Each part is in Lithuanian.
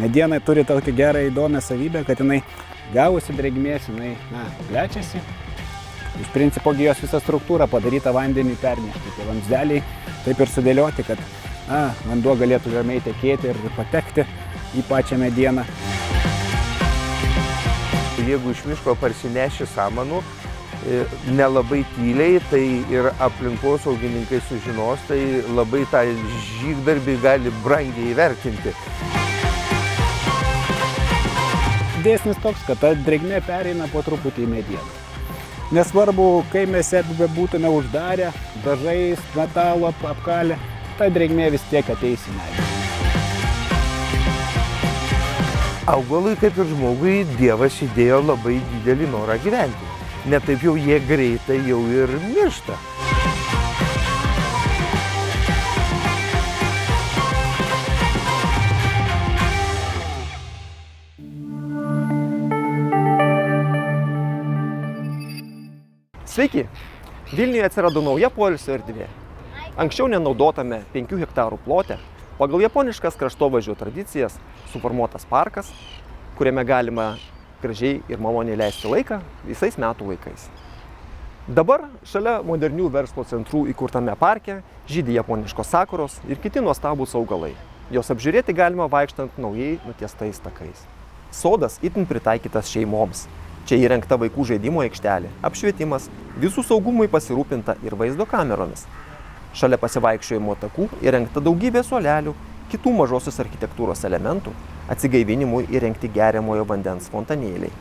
Mediena turi tokią gerą įdomią savybę, kad jinai gavusi drėgmės, jinai plečiasi. Iš principo jos visa struktūra padaryta vandeniui pernešti. Tai vamzdeliai taip ir sudėlioti, kad vanduo galėtų ramiai tekėti ir patekti į pačią medieną. Jeigu iš miško parsineši samanų, nelabai tyliai, tai ir aplinkosaugininkai sužinos, tai labai tą žygdarbį gali brangiai įvertinti. Dėsnis toks, kad ta drėgmė pereina po truputį į medieną. Nesvarbu, kai mes ją būtume uždarę, dažais, metalo apkalę, ta drėgmė vis tiek ateis į medį. Augalui, kaip ir žmogui, Dievas įdėjo labai didelį norą gyventi. Ne taip jau jie greitai jau ir miršta. Sveiki! Vilniuje atsirado nauja poilsio erdvė. Anksčiau nenaudotame 5 hektarų plote pagal japoniškas kraštovaizdžio tradicijas suformuotas parkas, kuriame galima gražiai ir maloniai leisti laiką visais metų laikais. Dabar šalia modernių verslo centrų įkurtame parke žydi japoniškos sakuros ir kiti nuostabūs augalai. Jos apžiūrėti galima vaikštant naujai nutiestais takais. Sodas itin pritaikytas šeimoms. Čia įrengta vaikų žaidimo aikštelė, apšvietimas, visų saugumui pasirūpinta ir vaizdo kameromis. Šalia pasivaikščiojimo takų įrengta daugybė suolelių, kitų mažosios architektūros elementų, atsigaivinimui įrengti geriamojo vandens fontanėliai.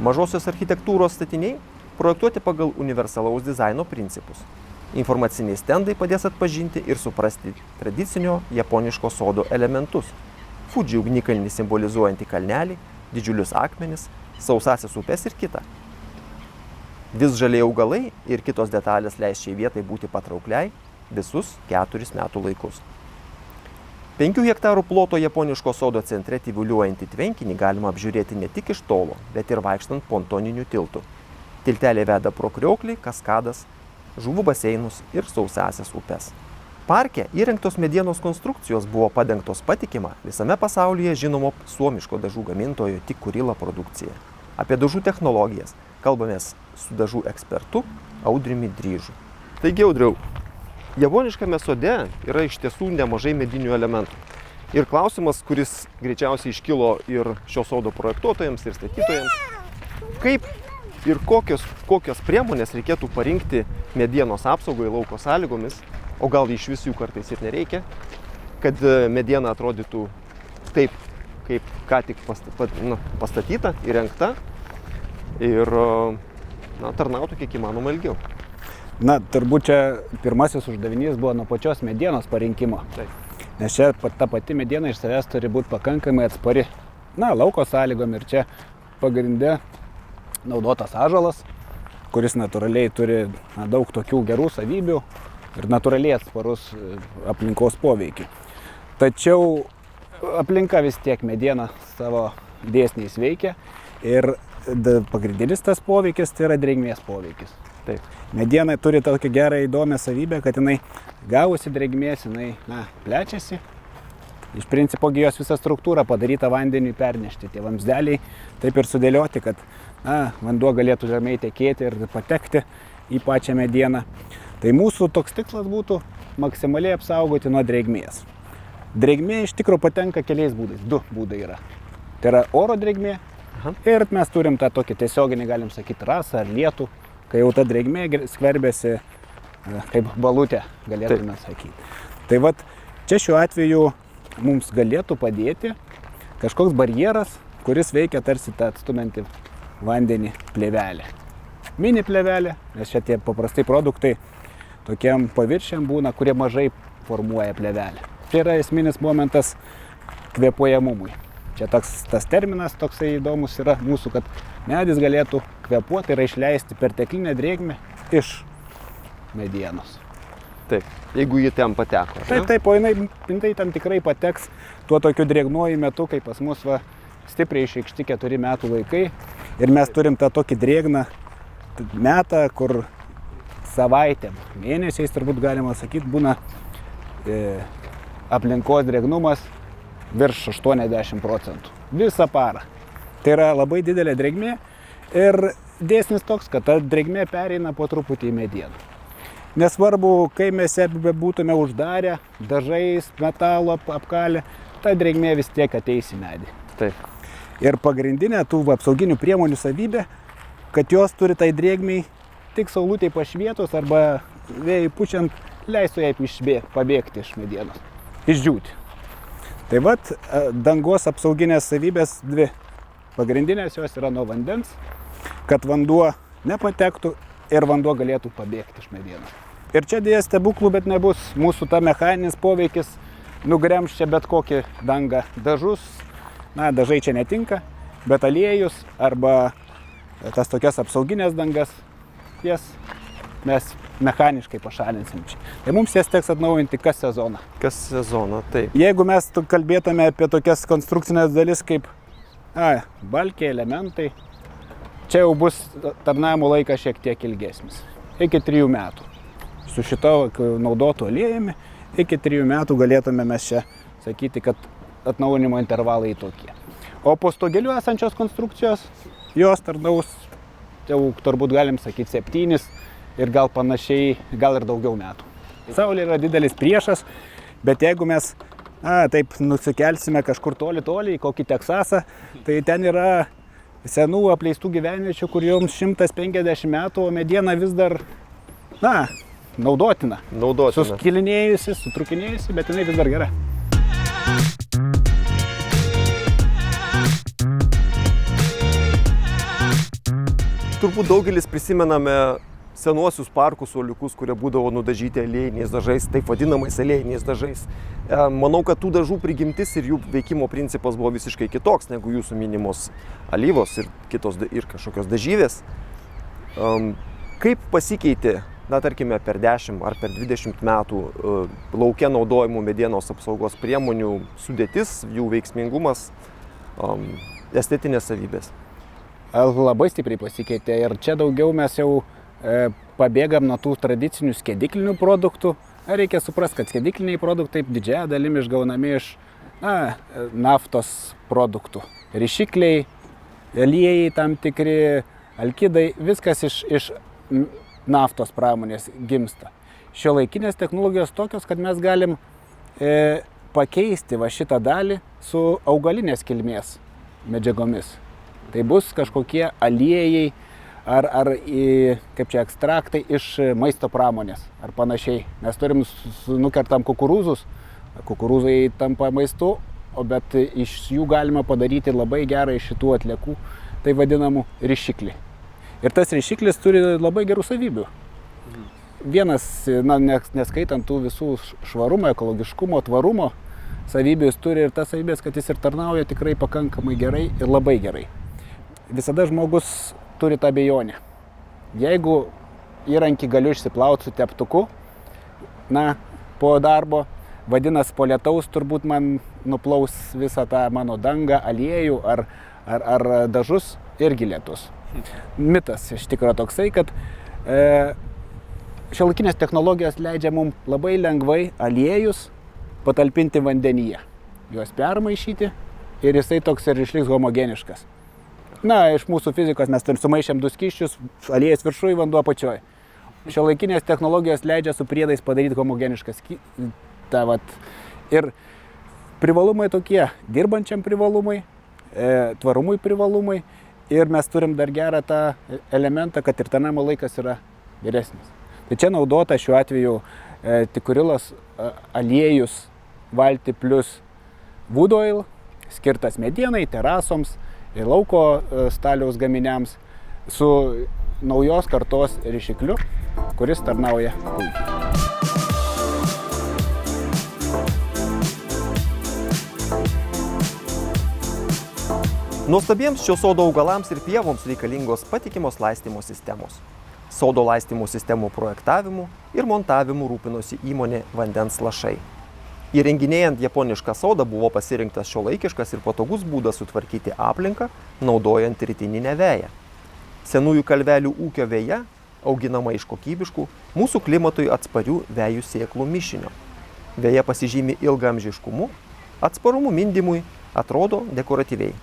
Mažosios architektūros statiniai projektuoti pagal universalaus dizaino principus. Informaciniai stendai padės atpažinti ir suprasti tradicinio japoniško sodo elementus. Fudži ugnikalnį simbolizuojantį kalnelį, didžiulius akmenis, sausasias upes ir kita. Vis žaliai augalai ir kitos detalės leis šiai vietai būti patraukliai visus 4 metų laikus. 5 hektarų ploto japoniško sodo centre tyvuliuojantį tvenkinį galima apžiūrėti ne tik iš tolo, bet ir vaikštant pontoniniu tiltu. Tiltelė veda pro krioklį, kaskadas, žuvų baseinus ir sausasias upes. Parke įrengtos medienos konstrukcijos buvo padengtos patikima visame pasaulyje žinomo suomiško dažų gamintojo Tikkurila produkcija. Apie dažų technologijas kalbamės su dažų ekspertu Audriumi Dryžu. Taigi, Audriau, japoniškame sode yra iš tiesų nemažai medinių elementų. Ir klausimas, kuris greičiausiai iškilo ir šio sodo projektuotojams ir statytojams, kaip ir kokios priemonės reikėtų parinkti medienos apsaugai lauko sąlygomis, o gal iš visų kartais ir nereikia, kad mediena atrodytų taip, kaip ką tik pastatyta, įrengta ir tarnautų kiek įmanoma ilgiau. Turbūt čia pirmasis uždavinys buvo nuo pačios medienos parinkimo. Taip. Nes čia ta pati mediena iš savęs turi būti pakankamai atspari lauko sąlygom ir čia pagrinde naudotas ąžuolas, kuris natūraliai turi daug tokių gerų savybių ir natūraliai atsparus aplinkos poveikiui. Tačiau aplinka vis tiek mediena savo dėsniais veikia ir pagrindinis tas poveikis tai yra drėgmės poveikis. Taip. Mediena turi tokią gerą įdomią savybę, kad jinai gavusi drėgmės, jinai plečiasi. Iš principo jos visa struktūra padaryta vandeniui pernešti. Tie vamzdeliai taip ir sudėlioti, kad vanduo galėtų ramiai tekėti ir patekti į pačią medieną. Tai mūsų toks tikslas būtų maksimaliai apsaugoti nuo drėgmės. Drėgmė iš tikrųjų patenka keliais būdais. 2 būdai yra. Tai yra oro drėgmė ir mes turim tą tokį tiesioginį, galim sakyti, rasą ar lietų, kai jau ta drėgmė skverbiasi kaip balutė, galėtume sakyti. Tai vat, čia šiuo atveju mums galėtų padėti kažkoks barjeras, kuris veikia tarsi tą atstumiantį vandenį plėvelę. Mini plėvelė, nes čia tie paprastai produktai tokiam paviršiam būna, kurie mažai formuoja plėvelę. Tai yra esminis momentas kvėpuojamumui. Čia tas terminas toksai įdomus yra mūsų, kad medis galėtų kvėpuoti ir išleisti perteklinę drėgmę iš medienos. Taip, jeigu ji ten pateko. Taip, o jinai tam tikrai pateks tuo tokiu drėgnuoju metu, kai pas mus stipriai išreikšti 4 metų laikai. Ir mes turim tą tokį drėgną metą, kur savaitėm, mėnesiais turbūt galima sakyti, būna aplinkos drėgnumas virš 80%. Visą parą. Tai yra labai didelė drėgmė ir dėsnis toks, kad ta drėgmė pereina po truputį į medieną. Nesvarbu, kai mes ją būtume uždarę, dažais, metalo apkalę, ta drėgmė vis tiek ateis į medį. Taip. Ir pagrindinė tų apsauginių priemonių savybė, kad jos turi tai drėgmiai tik saulutėj pašvietus arba vėjui pučiant leistų jai pabėgti iš medienos, išdžiūti. Tai vat dangos apsauginės savybės dvi. Pagrindinės jos yra nuo vandens, kad vanduo nepatektų ir vanduo galėtų pabėgti iš medienos. Ir čia dėja stebuklų, bet nebus. Mūsų ta mechaninis poveikis nugremš čia bet kokį dangą. Dažus, dažai čia netinka, bet aliejus arba tas tokias apsauginės dangas, jas mes mechaniškai pašalinsim čia. Tai mums jas teks atnaujinti kas sezoną. Kas sezoną, taip. Jeigu mes kalbėtume apie tokias konstrukcinės dalis kaip balkiai, elementai, čia jau bus tarnavimo laikas šiek tiek ilgesnis. Iki 3 metų. Su šito naudotu aliejumi iki 3 metų galėtume mes čia sakyti, kad atnaujinimo intervalai tokie. O po stogeliu esančios konstrukcijos, jos tarnaus, jau turbūt galim sakyti 7 ir gal panašiai, gal ir daugiau metų. Saulė yra didelis priešas, bet jeigu mes taip nusikelsime kažkur toli į kokį Teksasą, tai ten yra senų apleistų gyvenviečių, kur joms 150 metų, o mediena vis dar, naudotina. Suskilinėjusi, sutrukinėjusi, bet jinai vis dar gera. Turbūt daugelis prisimename senuosius parkų suoliukus, kurie būdavo nudažyti aliejiniais dažais, taip vadinamais aliejiniais dažais. Manau, kad tų dažų prigimtis ir jų veikimo principas buvo visiškai kitoks negu jūsų minimos alyvos ir kažkokios dažyvės. Kaip pasikeitė, tarkime, per 10 ar per 20 metų lauke naudojimų medienos apsaugos priemonių sudėtis, jų veiksmingumas, estetinės savybės? Labai stipriai pasikeitė ir čia daugiau mes jau pabėgam nuo tų tradicinių skediklinių produktų. Reikia suprasti, kad skedikliniai produktai didžiąją dalimi išgaunami iš naftos produktų. Rišikliai, aliejai tam tikri, alkidai, viskas iš naftos pramonės gimsta. Šiuolaikinės technologijos tokios, kad mes galim pakeisti šitą dalį su augalinės kilmės medžiagomis. Tai bus kažkokie aliejai, ar kaip čia ekstraktai iš maisto pramonės ar panašiai. Mes nukertam kukurūzus, kukurūzai tampa maistu, bet iš jų galima padaryti labai gerą iš šitų atliekų, tai vadinamų rišiklį. Ir tas rišiklis turi labai gerų savybių. Vienas, neskaitant tų visų švarumo, ekologiškumo, tvarumo savybių, jis turi ir tas savybės, kad jis ir tarnauja tikrai pakankamai gerai ir labai gerai. Visada žmogus turi tą abejonę. Jeigu įrankį galiu išsiplauti su teptuku, po darbo, vadinasi, po lietaus turbūt man nuplaus visą tą mano dangą, aliejų ar dažus irgi lietus. Mitas iš tikrųjų toksai, kad šiuolaikinės technologijos leidžia mums labai lengvai aliejus patalpinti vandenyje. Juos permaišyti ir jisai toks ir išliks homogeniškas. Iš mūsų fizikos mes sumaišėm 2 skysčius, aliejus viršuj, vanduo apačioj. Šiuolaikinės technologijos leidžia su priedais padaryti homogeniškas. Ir privalumai tokie, dirbančiam privalumai, tvarumui privalumai ir mes turim dar gerą tą elementą, kad ir tarnavimo laikas yra geresnis. Tai čia naudota šiuo atveju tikurilos aliejus valti plus wood oil, skirtas medienai, terasoms ir lauko staliaus gaminiams su naujos kartos rišikliu, kuris tarnauja puikiai. Nuostabiems šio sodo augalams ir pievoms reikalingos patikimos laistymo sistemos. Sodo laistymo sistemų projektavimu ir montavimu rūpinosi įmonė Vandens lašai. Įrenginėjant japonišką sodą buvo pasirinktas šiuolaikiškas ir patogus būdas sutvarkyti aplinką, naudojant ritininę veją. Senųjų kalvelių ūkio veja auginama iš kokybiškų, mūsų klimatui atsparių vejų sėklų mišinio. Veja pasižymi ilgaamžiškumu, atsparumu mindymui, atrodo dekoratyviai.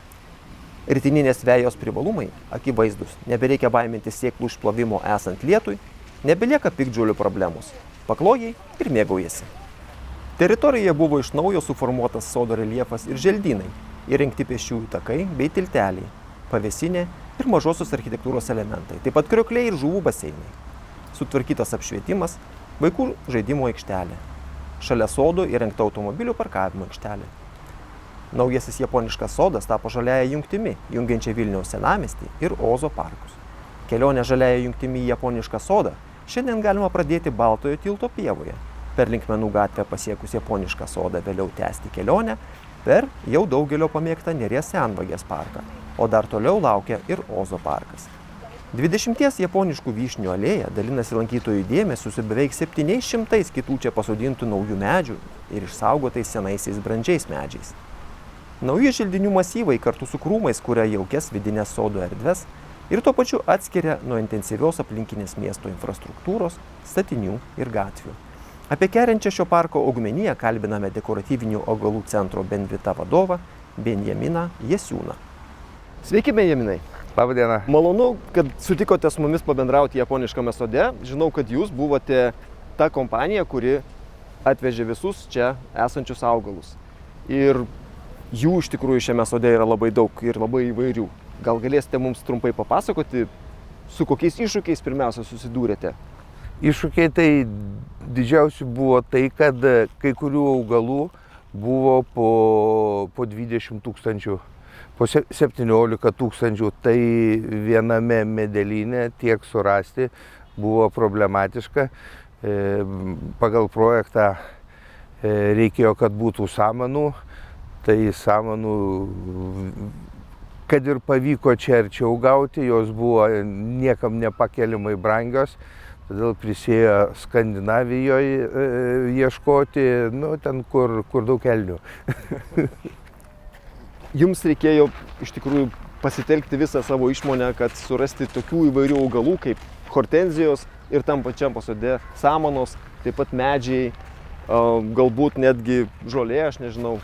Rytininės vejos privalumai akivaizdus, nebereikia baimintis sėklų išplovimo esant lietui, nebelieka piktžolių problemos, paklojai ir mėgaujasi. Teritorijoje buvo iš naujo suformuotas sodo reljefas ir želdynai, įrengti pėsčiųjų takai bei tilteliai, pavėsinė ir mažosios architektūros elementai, taip pat kriokliai ir žuvų baseinai. Sutvarkytas apšvietimas, vaikų žaidimo aikštelė. Šalia sodo įrengta automobilių parkavimo aikštelė. Naujasis japoniškas sodas tapo žaliąja jungtimi, jungiančia Vilniaus senamiestį ir Ozo parkus. Kelionę žaliąja jungtimi į japonišką sodą šiandien galima pradėti Baltojo tilto pievoje, per Linkmenų gatvę pasiekus japonišką sodą vėliau tęsti kelionę per jau daugelio pamėgtą Neries Senvagės parką, o dar toliau laukia ir Ozo parkas. 20 japoniškų vyšnių alėja dalinasi lankytojų dėmesiu su beveik 700 kitų čia pasodintų naujų medžių ir išsaugotais senaisiais brandžiais medžiais. Nauji želdinių masyvai kartu su krūmais kuria jaukias vidinės sodo erdves ir tuo pačiu atskiria nuo intensyvios aplinkinės miesto infrastruktūros, statinių ir gatvių. Apie keriančią šio parko augmeniją kalbiname dekoratyvinių augalų centro Benvita vadovą Benjaminą Jasiūną. Sveiki, Benjaminai! Labą dieną. Malonu, kad sutikote su mumis pabendrauti japoniškame sode. Žinau, kad jūs buvote ta kompanija, kuri atvežė visus čia esančius augalus. Ir jų iš tikrųjų šiame sode yra labai daug ir labai įvairių. Gal galėsite mums trumpai papasakoti, su kokiais iššūkiais pirmiausia susidūrėte? Iššūkiai tai didžiausi buvo tai, kad kai kurių augalų buvo po 20 000, po 17 000, tai viename medelyne tiek surasti buvo problematiška. Pagal projektą reikėjo, kad būtų samanų, tai samanų, kad ir pavyko čia arčiau gauti, jos buvo niekam nepakeliamai brangios. Todėl prisėjo Skandinavijoje ieškoti, ten, kur daug elnių. Jums reikėjo iš tikrųjų pasitelkti visą savo išmonę, kad surasti tokių įvairių augalų kaip hortenzijos ir tam pačiam pasode samanos, taip pat medžiai, galbūt netgi žolė, aš nežinau.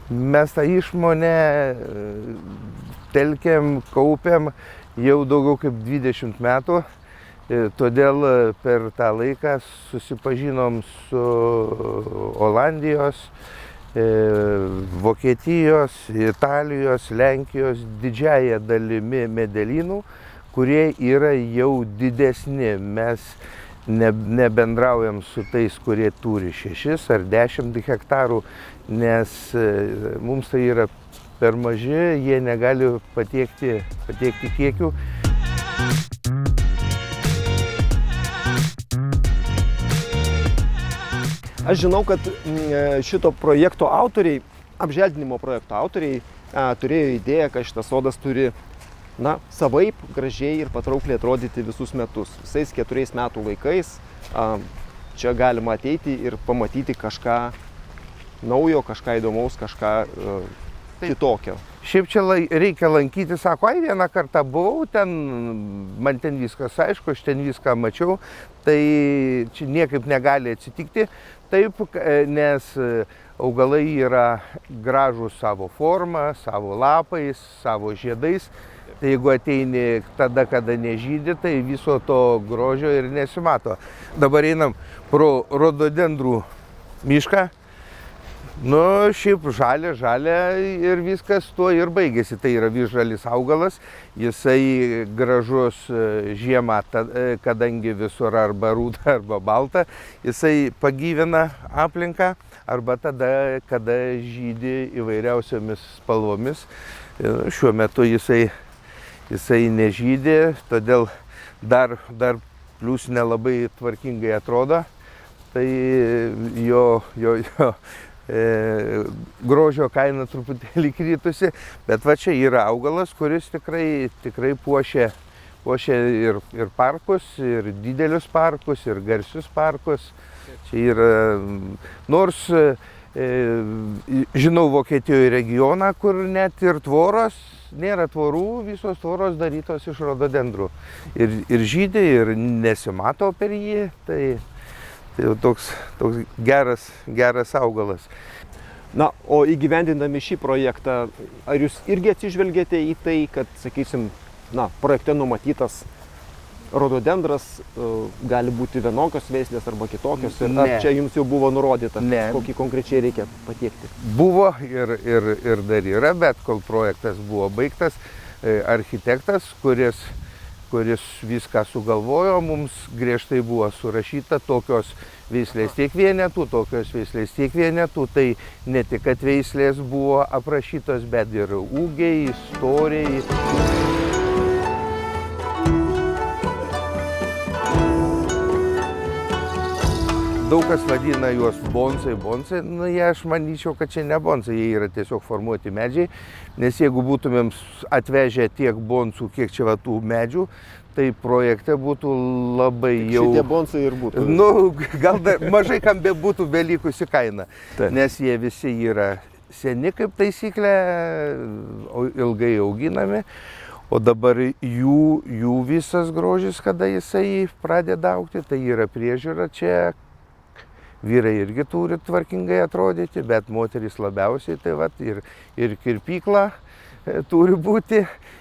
Mes tą išmonę telkėm, kaupėm jau daugiau kaip 20 metų. Todėl per tą laiką susipažinom su Olandijos, Vokietijos, Italijos, Lenkijos didžiąja dalimi medelynų, kurie yra jau didesni. Mes nebendraujam su tais, kurie turi 6 ar 10 hektarų, nes mums tai yra per maži, jie negali patiekti kiekių. Aš žinau, kad šito projekto autoriai, apželdinimo projekto autoriai, turėjo idėją, kad šitas sodas turi savaip, gražiai ir patraukliai atrodyti visus metus. Visais 4 metų laikais čia galima ateiti ir pamatyti kažką naujo, kažką įdomaus, kažką kitokio. Šiaip čia reikia lankyti, sako, vieną kartą buvau, man ten viskas aišku, aš ten viską mačiau, tai čia niekaip negali atsitikti. Taip, nes augalai yra gražūs savo forma, savo lapais, savo žiedais. Tai jeigu ateini tada, kada nežydi, tai viso to grožio ir nesimato. Dabar einam pro rododendrų mišką. Šiaip žalia ir viskas tuo ir baigėsi. Tai yra visžalis augalas, jisai gražus žiemą, kadangi visur arba rūda, arba balta, jisai pagyvina aplinką, arba tada, kada žydi įvairiausiomis spalvomis. Šiuo metu jisai nežydi, todėl dar plius nelabai tvarkingai atrodo. Tai jo grožio kaina truputėlį kritusi, bet va čia yra augalas, kuris tikrai puošia ir parkus, ir didelius parkus, ir garsius parkus. Čia yra, nors žinau Vokietijoje regioną, kur net ir tvoros, nėra tvorų, visos tvoros darytos iš rododendrų. Ir žydi, ir nesimato per jį. Tai jau toks geras augalas. Na, o įgyvendindami šį projektą, ar jūs irgi atsižvelgėte į tai, kad, sakysim, projekte numatytas rododendras gali būti vienokios veislės arba kitokios? Ir ar čia jums jau buvo nurodyta, kokį konkrečiai reikia patiekti? Buvo ir dar yra, bet kol projektas buvo baigtas, architektas, kuris viską sugalvojo, mums griežtai buvo surašyta tokios veislės tiek vienetų, tokios veislės tiek vienetų. Tai ne tik, kad veislės buvo aprašytos, bet ir ūgiai, storiai. Daug kas vadina juos bonsai. Aš manyčiau, kad čia ne bonsai, jie yra tiesiog formuoti medžiai. Nes jeigu būtumėm atvežę tiek bonsų, kiek čia tų medžių, tai projekte būtų labai jau... Šitie bonsai ir būtų. Gal dar mažai kam būtų belikusi kaina. Nes jie visi yra seni kaip taisyklė, ilgai auginami. O dabar jų visas grožis, kada jisai pradeda augti, tai yra priežiūra čia. Vyrai irgi turi tvarkingai atrodyti, bet moterys labiausiai, tai ir kirpykla turi būti,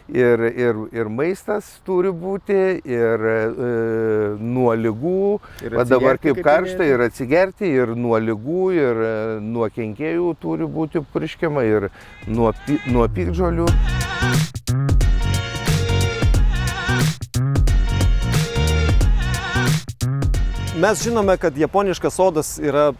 ir maistas turi būti, ir nuo ligų, dabar kaip karšta, ir atsigerti, ir nuo ligų, ir nuo kenkėjų turi būti purškiama, ir nuo piktžolių. Mes žinome, kad japoniškas sodas yra,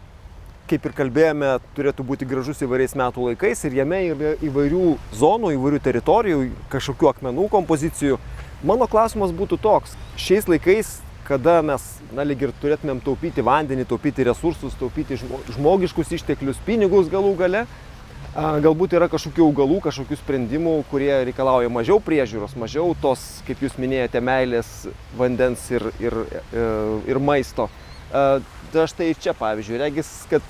kaip ir kalbėjome, turėtų būti gražus įvairiais metų laikais ir jame yra įvairių zonų, įvairių teritorijų, kažkokių akmenų kompozicijų. Mano klausimas būtų toks: šiais laikais, kada mes lyg ir turėtumėm taupyti vandenį, taupyti resursus, taupyti žmogiškus išteklius, pinigus galų gale, galbūt yra kažkokių augalų, kažkokių sprendimų, kurie reikalauja mažiau priežiūros, mažiau tos, kaip jūs minėjote, meilės, vandens ir maisto. Tai štai čia, pavyzdžiui, regis, kad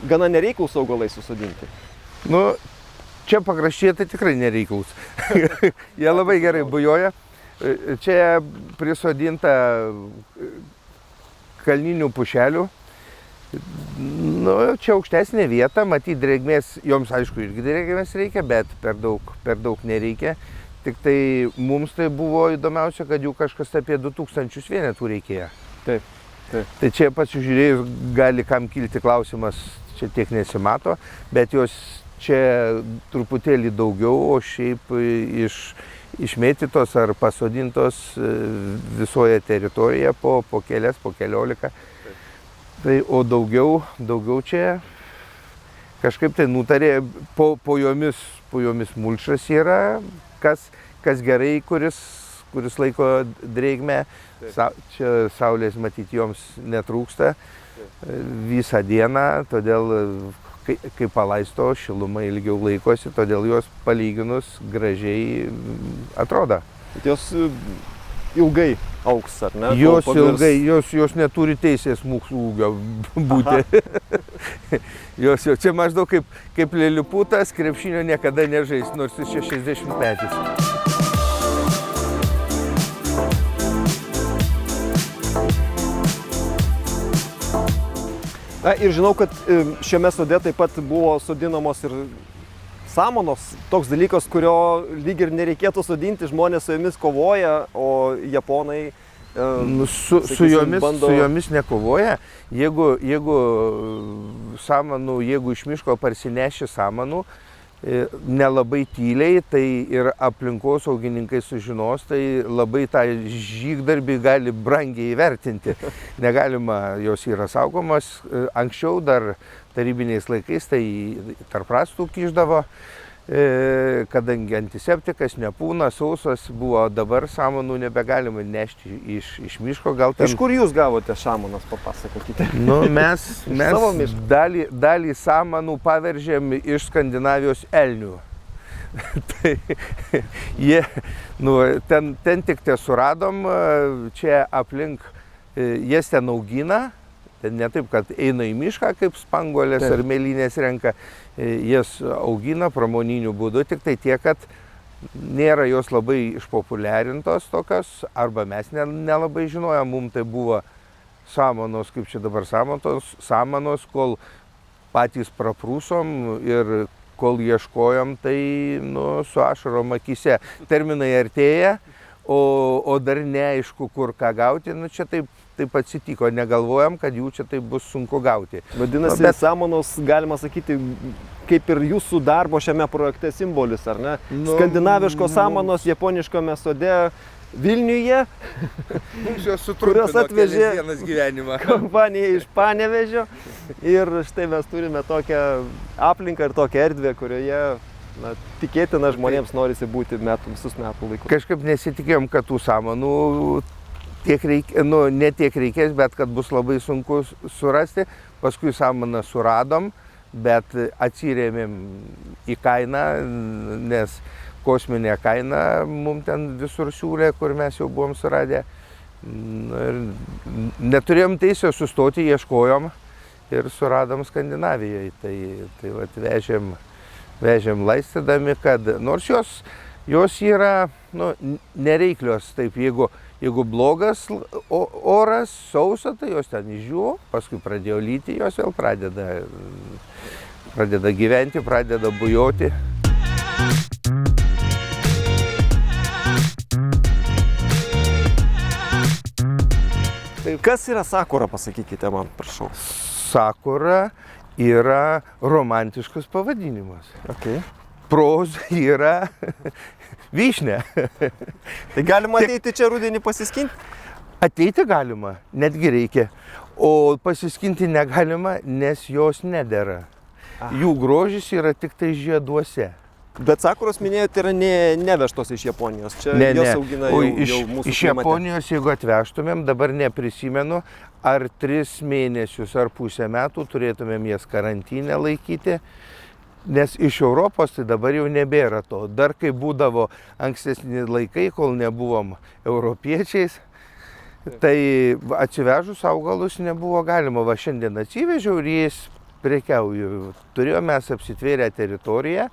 gana nereiklus augalai susodinti. Čia pakraščiai tai tikrai nereiklus. Jie labai gerai bujoja. Čia prisodinta kalninių pušelių. Čia aukštesnė vieta, matyt, drėgmės, joms aišku irgi drėgmės reikia, bet per daug nereikia. Tik tai mums tai buvo įdomiausia, kad jų kažkas apie 2000 vienetų reikėjo. Taip. Tai čia pasižiūrėjus gali kam kilti klausimas, čia tiek nesimato, bet jos čia truputėlį daugiau, o šiaip išmėtytos ar pasodintos visoje teritorijoje po kelias, po keliolika. Tai, o daugiau čia kažkaip tai nutarė, po jomis mulčas yra, kas gerai, kuris laiko drėgmę. Čia saulės matyti joms netrūksta visą dieną, todėl kai palaisto, šiluma ilgiau laikosi, todėl jos palyginus gražiai atrodo. Jos ilgai augs, ar ne? Jos ilgai, jos neturi teisės mūsų ūgio būti. Jos čia maždaug kaip liliputas, krepšinio niekada nežais, nors jis 60 metais. Ir žinau, kad šiame sode taip pat buvo sodinamos ir samanos, toks dalykas, kurio lyg ir nereikėtų sodinti, žmonės su jomis kovoja, o japonai su jomis nekovoja. Jeigu iš miško parsineši samanų, nelabai tyliai, tai ir aplinkosaugininkai sužinos, tai labai tą žygdarbį gali brangiai įvertinti. Negalima, jos yra saugomas. Anksčiau dar tarybiniais laikais tai tarp rąstų kišdavo, kadangi antiseptikas, nepūna, sausas buvo, dabar samanų nebegalima nešti iš miško. Iš kur jūs gavote samanas, papasakokite? Mes dalį samanų paveržėm iš Skandinavijos elnių. Tai ten tik suradom, čia aplink jas ten augina. Ne taip, kad eina į mišką kaip spanguolės ar mėlynės renka, jas augina pramoniniu būdu, tik tai tiek, kad nėra jos labai išpopuliarintos tokios, arba mes nelabai žinojom, mums tai buvo samanos, kaip čia dabar samanos, kol patys praprūsom ir kol ieškojom, tai su ašarom akyse. Terminai artėja, o dar neaišku, kur ką gauti. Čia taip atsitiko, negalvojam, kad jų čia taip bus sunku gauti. Vadinasi, samanos, galima sakyti, kaip ir jūsų darbo šiame projekte simbolis, ar ne? Skandinaviškos samanos japoniškame sode Vilniuje, kurios atvežė kompanija iš Panevėžio. Ir štai mes turime tokią aplinką ir tokią erdvę, kurioje tikėtina žmonėms norisi būti visus metų laikus. Kažkaip nesitikėjom, kad tų samanų ne tiek reikės, bet kad bus labai sunku surasti. Paskui samaną suradom, bet atsirėmėm į kainą, nes kosminė kaina mums ten visur siūlė, kur mes jau buvom suradę. Neturėjom teisę sustoti, ieškojom ir suradom Skandinavijoje. Tai vat vežėm laistydami, kad nors jos yra nereiklios. Taip, jeigu blogas oras, sausa, tai jos ten išdžiūvo, paskui pradėjo lyti, jos vėl pradeda gyventi, pradeda bujoti. Kas yra sakura, pasakykite man, prašau. Sakura yra romantiškas pavadinimas. Okay. Proza yra vyšnė. Tai galima ateiti čia rudenį pasiskinti? Ateiti galima, netgi reikia. O pasiskinti negalima, nes jos nedera. Jų grožis yra tik tai žieduose. Bet sakuros, minėjote, yra nevežtos iš Japonijos. Čia jos augina jau mūsų klimate. Iš Japonijos, jeigu atvežtumėm, dabar neprisimenu, ar 3 mėnesius ar pusę metų turėtumėm jas karantinę laikyti. Nes iš Europos tai dabar jau nebėra to. Dar kai būdavo ankstesni laikai, kol nebuvom europiečiais, tai atsivežus augalus nebuvo galima. Va šiandien atsivežiau ir jais prekiauju. Turėjome mes apsitvėrę teritoriją,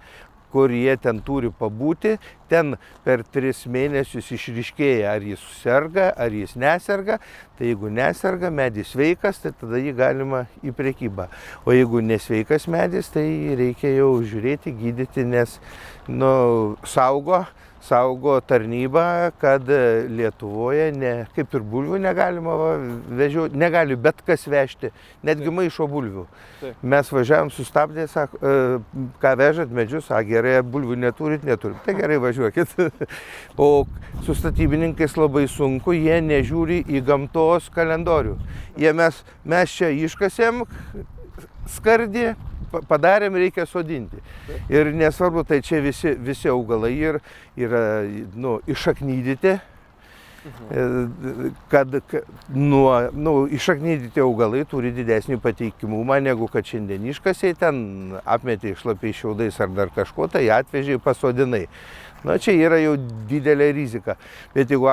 kur jie ten turi pabūti. Ten per 3 mėnesius išryškėja, ar jis serga, ar jis neserga. Tai jeigu neserga, medis sveikas, tai tada jį galima į prekybą. O jeigu nesveikas medis, tai reikia jau žiūrėti, gydyti, nes saugo tarnybą, kad Lietuvoje, kaip ir bulvių negalima vežioti, negali bet kas vežti, netgi maišo bulvių. Taip. Mes važiavom, sustabdė, sako, ką vežat medžius, gerai, bulvių neturit, tai gerai važiuokit. O su statybininkais labai sunku, jie nežiūri į gamtos kalendorių. Mes čia iškasėm skardį, padarėm, reikia sodinti. Ir nesvarbu, tai čia visi augalai yra išaknydyti, kad išaknydyti augalai turi didesnį pateikimumą, negu kad šiandien iškasiai, ten apmetė šlapiais šiaudais ar dar kažko, tai atvežiai pasodinai. Čia yra jau didelė rizika. Bet jeigu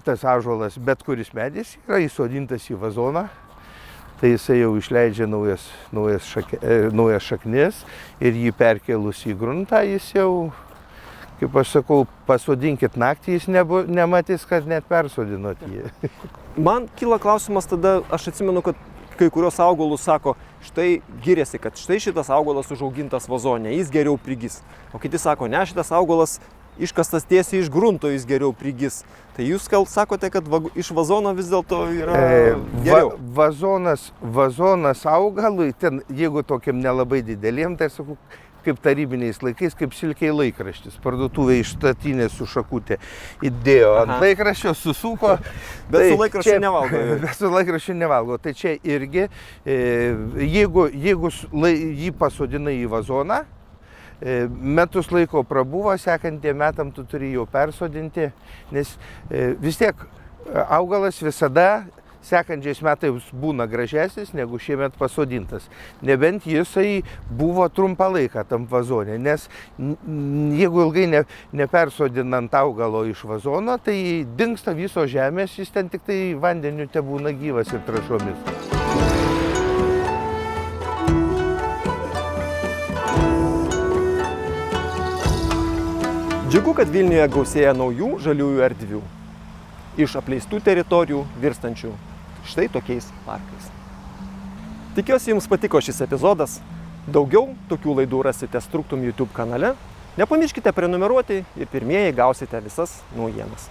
tas ąžuolas, bet kuris medis, yra įsodintas į vazoną, tai jisai jau išleidžia naujas šaknis ir jį perkelus į gruntą, jis jau, kaip aš sakau, pasodinkit naktį, jis nematys, kad net persodinot jį. Man kyla klausimas tada, aš atsimenu, kad kai kurios augalus sako, štai giriasi, kad štai šitas augalas užaugintas vazone, jis geriau prigis. O kiti sako, ne, šitas augalas iškastas tiesiai iš grunto, jis geriau prigis. Tai jūs sakote, kad iš vazono vis dėlto yra geriau? Vazonas augalui, ten, jeigu tokiam nelabai dideliem, tai sakau, kaip tarybiniais laikais, kaip silkiai laikraštis. Parduotuvė iš statinės su šakutė įdėjo ant laikraščio, susuko. Bet su laikraščiu nevalgo. Bet su laikraščiu nevalgo. Tai čia irgi, jeigu jį pasodinai į vazoną, metus laiko prabuvo, sekantiem metam tu turi jau persodinti, nes vis tiek augalas visada sekančiais metais būna gražesnis negu šiemet pasodintas. Nebent jisai buvo trumpą laiką tam vazone, nes jeigu ilgai nepersodinant augalo iš vazono, tai dingsta visos žemės, jis ten tik tai vandeniu tebūna gyvas ir trąšomis. Džiugu, kad Vilniuje gausėja naujų žaliųjų erdvių. Iš apleistų teritorijų virstančių štai tokiais parkais. Tikiuosi, jums patiko šis epizodas. Daugiau tokių laidų rasite Struktum YouTube kanale. Nepamirškite prenumeruoti ir pirmieji gausite visas naujienas.